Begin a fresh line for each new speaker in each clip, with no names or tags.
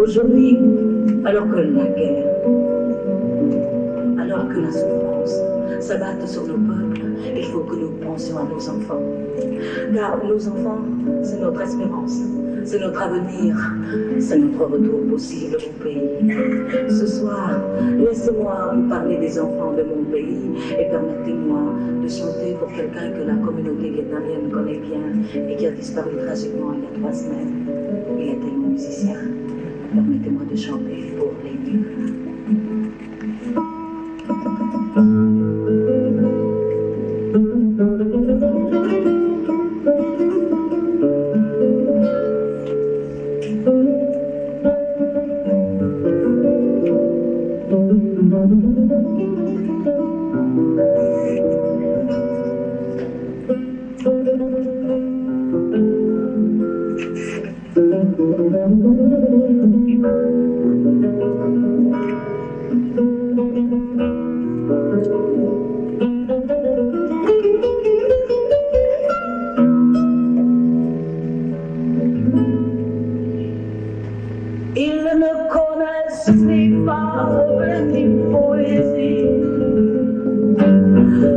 Aujourd'hui, alors que la guerre, alors que la souffrance s'abattent sur nos peuples, il faut que nous pensions à nos enfants. Car nos enfants, c'est notre espérance, c'est notre avenir, c'est notre retour possible au pays. Ce soir, laissez-moi vous parler des enfants de mon pays et permettez-moi de chanter pour quelqu'un que la communauté vietnamienne connaît bien et qui a disparu tragiquement il y a 3 semaines. Il était mon musicien. Permettez-moi de chanter pour les nuls. Ils ne connaissent ni fables ni poésie,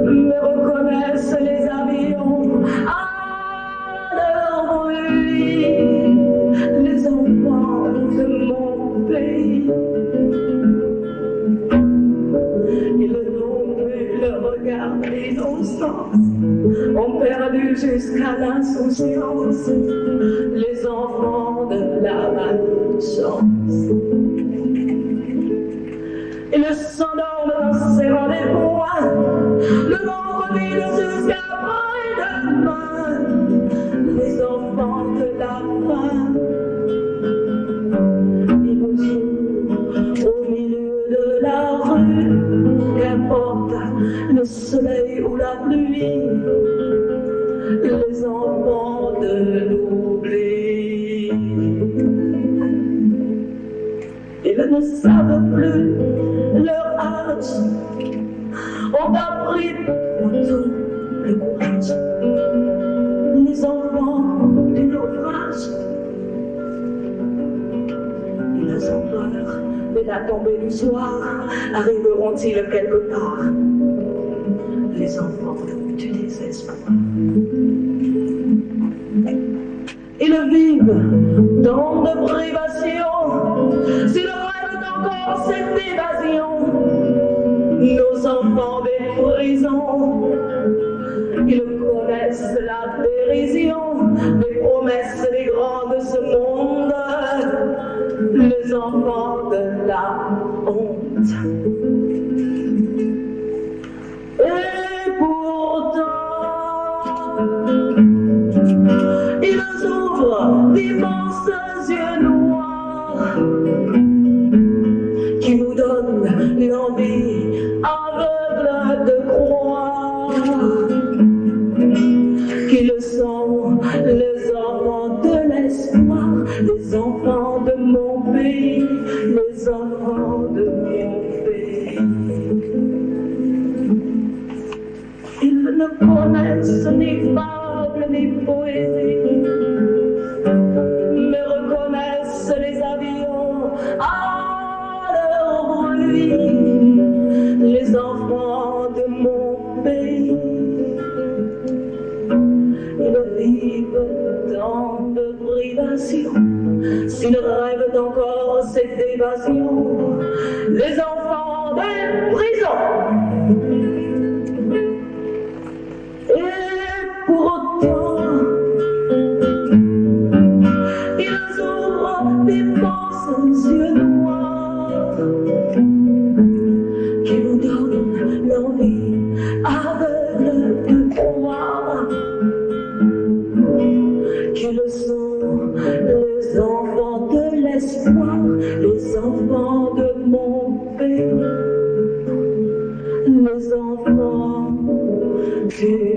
mais reconnaissent les avions à leur bruit, les enfants de mon pays. Ils n'ont plus le regard d'innocence, ont perdu jusqu'à l'insouciance, les enfants de la malchance. Ils s'endorment dans ces rangs des bois, le ventre vide jusqu'à après-demain, les enfants de la faim. Ils jouent au milieu de la rue, qu'importe le soleil ou la pluie, les enfants de l'oubli. Ils ne savent plus leur âge, ont appris tout le courage, les enfants du naufrage. Ils ont peur de la tombée du soir, arriveront-ils quelque part? Les enfants du désespoir. Ils vivent dans de privations, s'ils rêvent encore cette évasion, nos enfants des prisons, ils connaissent la dérision des promesses des grands de ce monde, les enfants de la honte. Et pourtant, ils ouvrent d'immenses yeux noirs qui nous donnent l'envie aveugle de croire qu'ils sont les enfants de l'espoir, les enfants de mon pays, les enfants de mon pays. Ils ne connaissent ni fables ni poésie, mais reconnaissent les avions à leur bruit, les enfants de mon pays. Ils vivent dans de privations, s'ils rêvent encore cette évasion, les enfants des prisons. Et pourtant, ils ouvrent d'immenses yeux noirs qui nous donnent l'envie aveugle de croire qu'ils sont les enfants de l'espoir, les enfants de mon pays, les enfants du